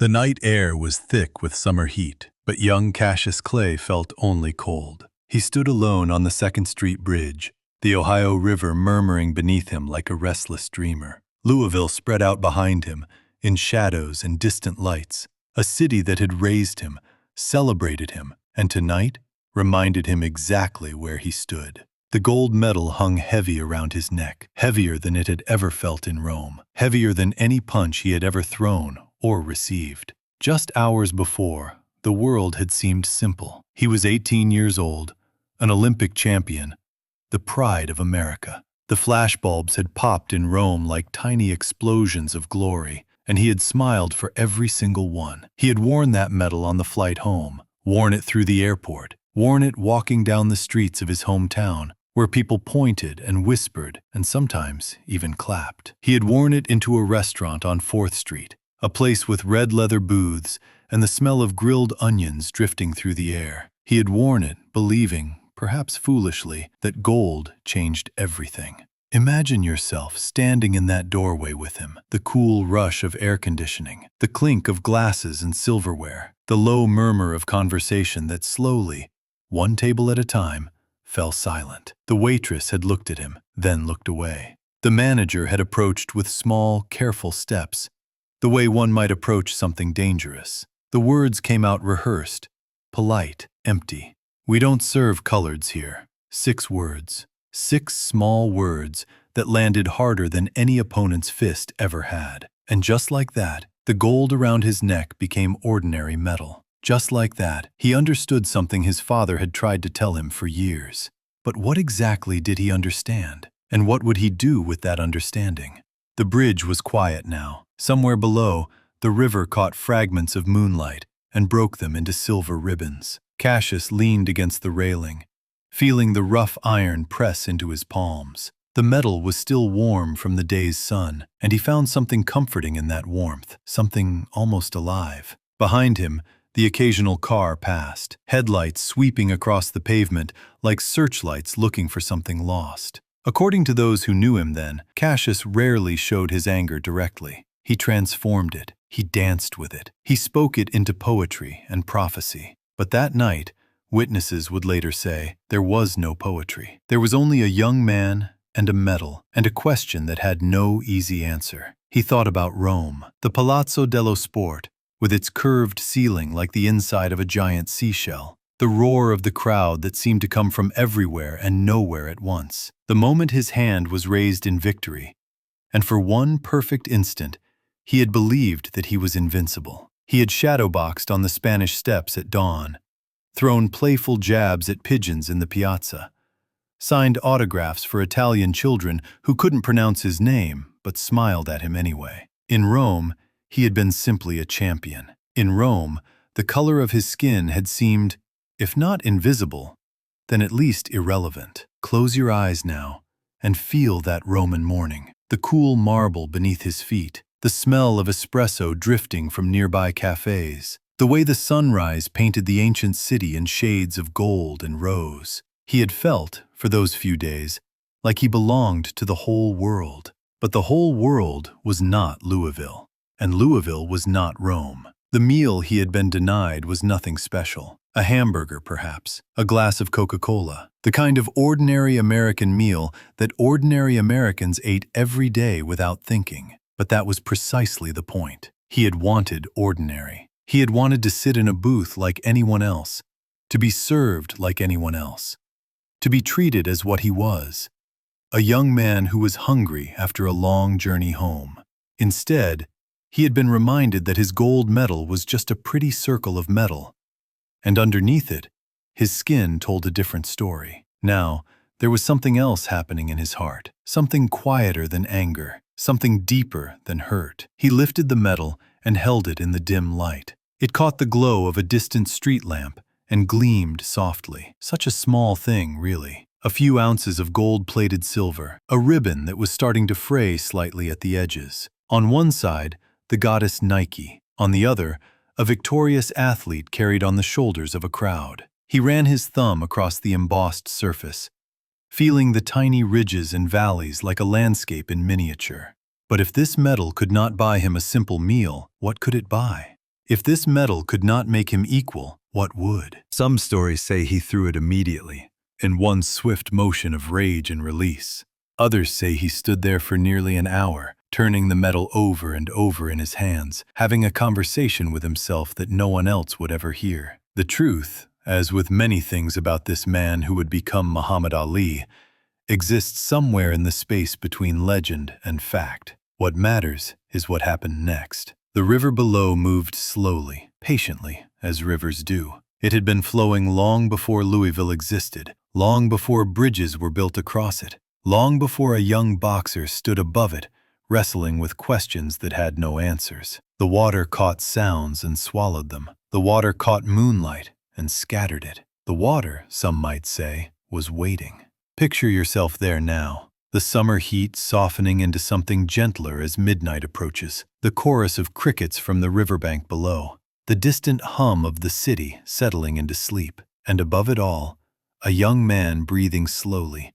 The night air was thick with summer heat, but young Cassius Clay felt only cold. He stood alone on the 2nd Street Bridge, the Ohio River murmuring beneath him like a restless dreamer. Louisville spread out behind him, in shadows and distant lights, a city that had raised him, celebrated him, and tonight reminded him exactly where he stood. The gold medal hung heavy around his neck, heavier than it had ever felt in Rome, heavier than any punch he had ever thrown or received. Just hours before, the world had seemed simple. He was 18 years old, an Olympic champion, the pride of America. The flashbulbs had popped in Rome like tiny explosions of glory, and he had smiled for every single one. He had worn that medal on the flight home, worn it through the airport, worn it walking down the streets of his hometown, where people pointed and whispered and sometimes even clapped. He had worn it into a restaurant on 4th Street, a place with red leather booths and the smell of grilled onions drifting through the air. He had worn it, believing, perhaps foolishly, that gold changed everything. Imagine yourself standing in that doorway with him, the cool rush of air conditioning, the clink of glasses and silverware, the low murmur of conversation that slowly, one table at a time, fell silent. The waitress had looked at him, then looked away. The manager had approached with small, careful steps, the way one might approach something dangerous. The words came out rehearsed, polite, empty. "We don't serve coloreds here." 6 words. 6 small words that landed harder than any opponent's fist ever had. And just like that, the gold around his neck became ordinary metal. Just like that, he understood something his father had tried to tell him for years. But what exactly did he understand? And what would he do with that understanding? The bridge was quiet now. Somewhere below, the river caught fragments of moonlight and broke them into silver ribbons. Cassius leaned against the railing, feeling the rough iron press into his palms. The metal was still warm from the day's sun, and he found something comforting in that warmth, something almost alive. Behind him, the occasional car passed, headlights sweeping across the pavement like searchlights looking for something lost. According to those who knew him then, Cassius rarely showed his anger directly. He transformed it. He danced with it. He spoke it into poetry and prophecy. But that night, witnesses would later say, there was no poetry. There was only a young man and a medal and a question that had no easy answer. He thought about Rome, the Palazzo dello Sport, with its curved ceiling like the inside of a giant seashell, the roar of the crowd that seemed to come from everywhere and nowhere at once. The moment his hand was raised in victory, and for one perfect instant, he had believed that he was invincible. He had shadowboxed on the Spanish Steps at dawn, thrown playful jabs at pigeons in the piazza, signed autographs for Italian children who couldn't pronounce his name but smiled at him anyway. In Rome, he had been simply a champion. In Rome, the color of his skin had seemed, if not invisible, then at least irrelevant. Close your eyes now and feel that Roman morning, the cool marble beneath his feet, the smell of espresso drifting from nearby cafes, the way the sunrise painted the ancient city in shades of gold and rose. He had felt, for those few days, like he belonged to the whole world. But the whole world was not Louisville, and Louisville was not Rome. The meal he had been denied was nothing special. A hamburger, perhaps, a glass of Coca-Cola, the kind of ordinary American meal that ordinary Americans ate every day without thinking. But that was precisely the point. He had wanted ordinary. He had wanted to sit in a booth like anyone else, to be served like anyone else, to be treated as what he was, a young man who was hungry after a long journey home. Instead, he had been reminded that his gold medal was just a pretty circle of metal, and underneath it, his skin told a different story. Now, there was something else happening in his heart, something quieter than anger, something deeper than hurt. He lifted the medal and held it in the dim light. It caught the glow of a distant street lamp and gleamed softly. Such a small thing, really. A few ounces of gold-plated silver, a ribbon that was starting to fray slightly at the edges. On one side, the goddess Nike. On the other, a victorious athlete carried on the shoulders of a crowd. He ran his thumb across the embossed surface, feeling the tiny ridges and valleys like a landscape in miniature. But if this medal could not buy him a simple meal, what could it buy? If this metal could not make him equal, what would? Some stories say he threw it immediately, in one swift motion of rage and release. Others say he stood there for nearly an hour, turning the metal over and over in his hands, having a conversation with himself that no one else would ever hear. The truth, as with many things about this man who would become Muhammad Ali, exists somewhere in the space between legend and fact. What matters is what happened next. The river below moved slowly, patiently, as rivers do. It had been flowing long before Louisville existed, long before bridges were built across it, long before a young boxer stood above it, wrestling with questions that had no answers. The water caught sounds and swallowed them. The water caught moonlight and scattered it. The water, some might say, was waiting. Picture yourself there now, the summer heat softening into something gentler as midnight approaches, the chorus of crickets from the riverbank below, the distant hum of the city settling into sleep, and above it all, a young man breathing slowly,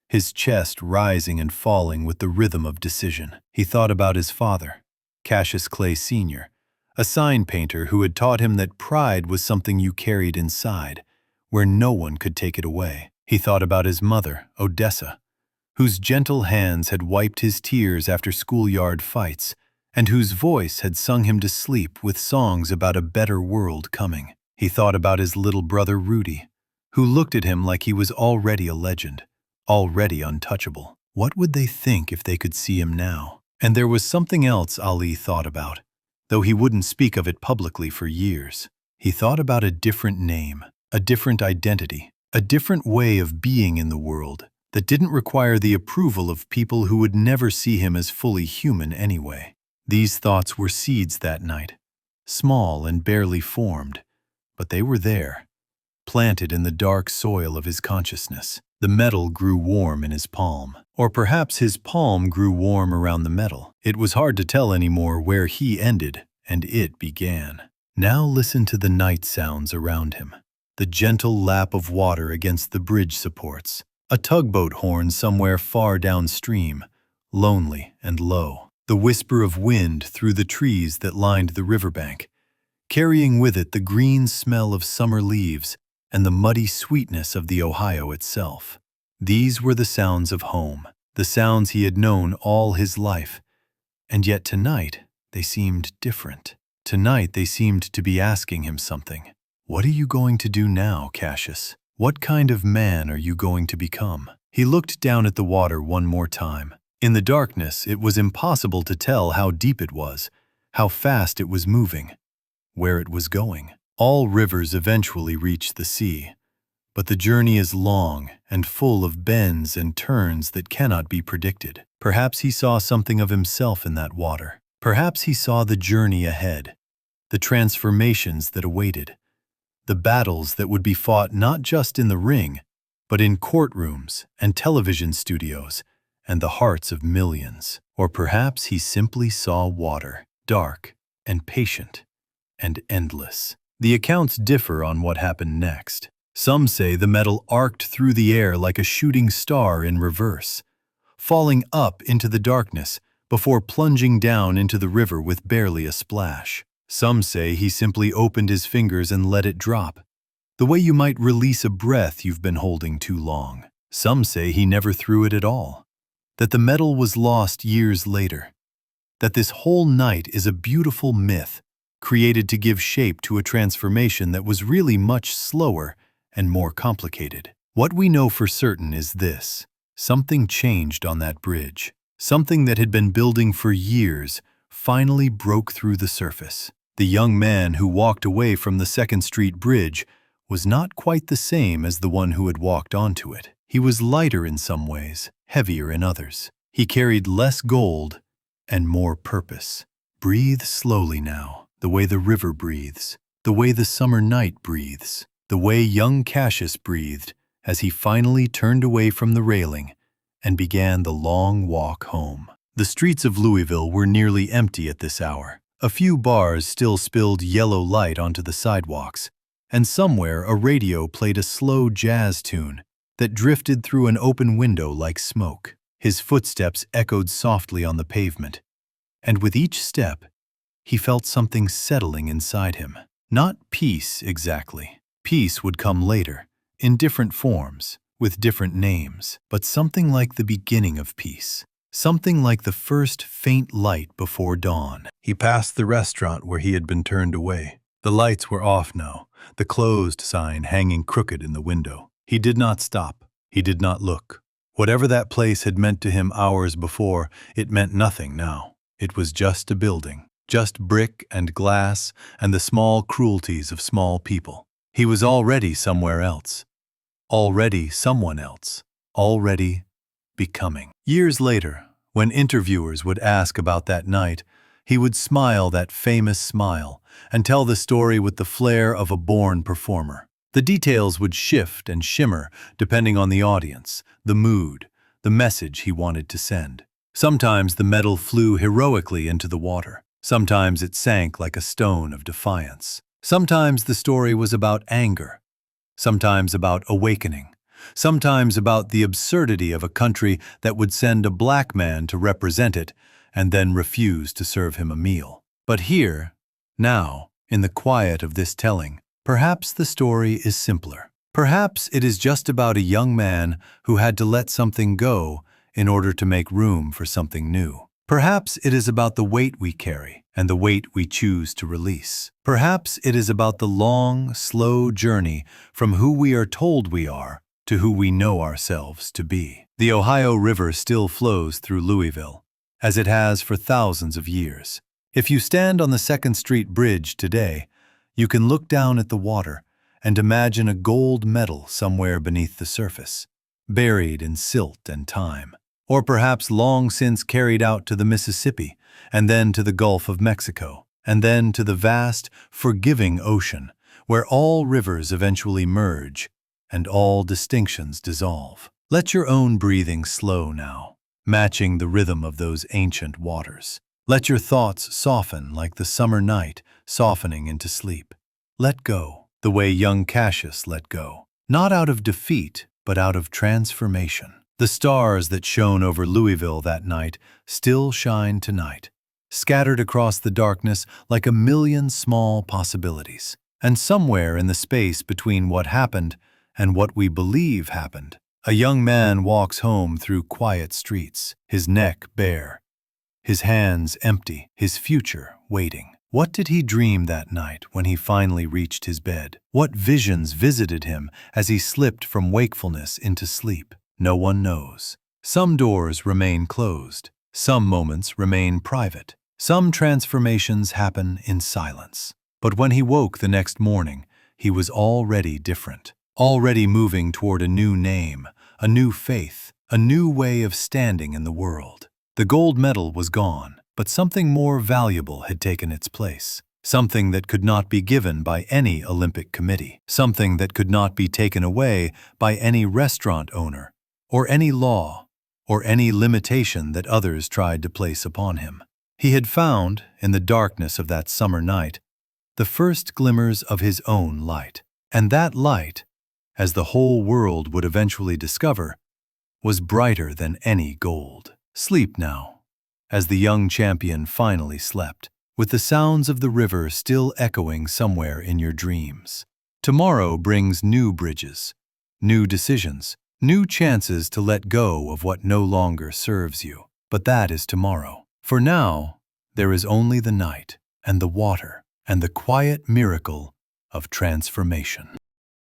his chest rising and falling with the rhythm of decision. He thought about his father, Cassius Clay Sr., a sign painter who had taught him that pride was something you carried inside, where no one could take it away. He thought about his mother, Odessa, whose gentle hands had wiped his tears after schoolyard fights, and whose voice had sung him to sleep with songs about a better world coming. He thought about his little brother Rudy, who looked at him like he was already a legend, already untouchable. What would they think if they could see him now? And there was something else Ali thought about, though he wouldn't speak of it publicly for years. He thought about a different name, a different identity, a different way of being in the world that didn't require the approval of people who would never see him as fully human anyway. These thoughts were seeds that night, small and barely formed, but they were there, planted in the dark soil of his consciousness. The metal grew warm in his palm, or perhaps his palm grew warm around the metal. It was hard to tell anymore where he ended and it began. Now listen to the night sounds around him. The gentle lap of water against the bridge supports, a tugboat horn somewhere far downstream, lonely and low, the whisper of wind through the trees that lined the riverbank, carrying with it the green smell of summer leaves and the muddy sweetness of the Ohio itself. These were the sounds of home, the sounds he had known all his life, and yet tonight they seemed different. Tonight they seemed to be asking him something. What are you going to do now, Cassius? What kind of man are you going to become? He looked down at the water one more time. In the darkness, it was impossible to tell how deep it was, how fast it was moving, where it was going. All rivers eventually reach the sea, but the journey is long and full of bends and turns that cannot be predicted. Perhaps he saw something of himself in that water. Perhaps he saw the journey ahead, the transformations that awaited, the battles that would be fought not just in the ring, but in courtrooms and television studios and the hearts of millions. Or perhaps he simply saw water, dark and patient and endless. The accounts differ on what happened next. Some say the metal arced through the air like a shooting star in reverse, falling up into the darkness before plunging down into the river with barely a splash. Some say he simply opened his fingers and let it drop, the way you might release a breath you've been holding too long. Some say he never threw it at all, that the metal was lost years later, that this whole night is a beautiful myth created to give shape to a transformation that was really much slower and more complicated. What we know for certain is this: something changed on that bridge. Something that had been building for years finally broke through the surface. The young man who walked away from the 2nd Street Bridge was not quite the same as the one who had walked onto it. He was lighter in some ways, heavier in others. He carried less gold and more purpose. Breathe slowly now, the way the river breathes, the way the summer night breathes, the way young Cassius breathed as he finally turned away from the railing and began the long walk home. The streets of Louisville were nearly empty at this hour. A few bars still spilled yellow light onto the sidewalks, and somewhere a radio played a slow jazz tune that drifted through an open window like smoke. His footsteps echoed softly on the pavement, and with each step, he felt something settling inside him. Not peace exactly. Peace would come later, in different forms, with different names, but something like the beginning of peace. Something like the first faint light before dawn. He passed the restaurant where he had been turned away. The lights were off now, the closed sign hanging crooked in the window. He did not stop. He did not look. Whatever that place had meant to him hours before, it meant nothing now. It was just a building, just brick and glass and the small cruelties of small people. He was already somewhere else. Already someone else. Already becoming. Years later, when interviewers would ask about that night, he would smile that famous smile and tell the story with the flair of a born performer. The details would shift and shimmer depending on the audience, the mood, the message he wanted to send. Sometimes the medal flew heroically into the water. Sometimes it sank like a stone of defiance. Sometimes the story was about anger. Sometimes about awakening. Sometimes about the absurdity of a country that would send a black man to represent it and then refuse to serve him a meal. But here, now, in the quiet of this telling, perhaps the story is simpler. Perhaps it is just about a young man who had to let something go in order to make room for something new. Perhaps it is about the weight we carry and the weight we choose to release. Perhaps it is about the long, slow journey from who we are told we are to who we know ourselves to be. The Ohio River still flows through Louisville, as it has for thousands of years. If you stand on the 2nd Street Bridge today, you can look down at the water and imagine a gold medal somewhere beneath the surface, buried in silt and time, or perhaps long since carried out to the Mississippi, and then to the Gulf of Mexico, and then to the vast, forgiving ocean, where all rivers eventually merge and all distinctions dissolve. Let your own breathing slow now, matching the rhythm of those ancient waters. Let your thoughts soften like the summer night softening into sleep. Let go, the way young Cassius let go, not out of defeat, but out of transformation. The stars that shone over Louisville that night still shine tonight, scattered across the darkness like a million small possibilities. And somewhere in the space between what happened and what we believe happened, a young man walks home through quiet streets, his neck bare, his hands empty, his future waiting. What did he dream that night when he finally reached his bed? What visions visited him as he slipped from wakefulness into sleep? No one knows. Some doors remain closed. Some moments remain private. Some transformations happen in silence. But when he woke the next morning, he was already different. Already moving toward a new name, a new faith, a new way of standing in the world. The gold medal was gone, but something more valuable had taken its place. Something that could not be given by any Olympic committee. Something that could not be taken away by any restaurant owner, or any law, or any limitation that others tried to place upon him. He had found, in the darkness of that summer night, the first glimmers of his own light. And that light, as the whole world would eventually discover, was brighter than any gold. Sleep now, as the young champion finally slept, with the sounds of the river still echoing somewhere in your dreams. Tomorrow brings new bridges, new decisions, new chances to let go of what no longer serves you. But that is tomorrow. For now, there is only the night and the water and the quiet miracle of transformation.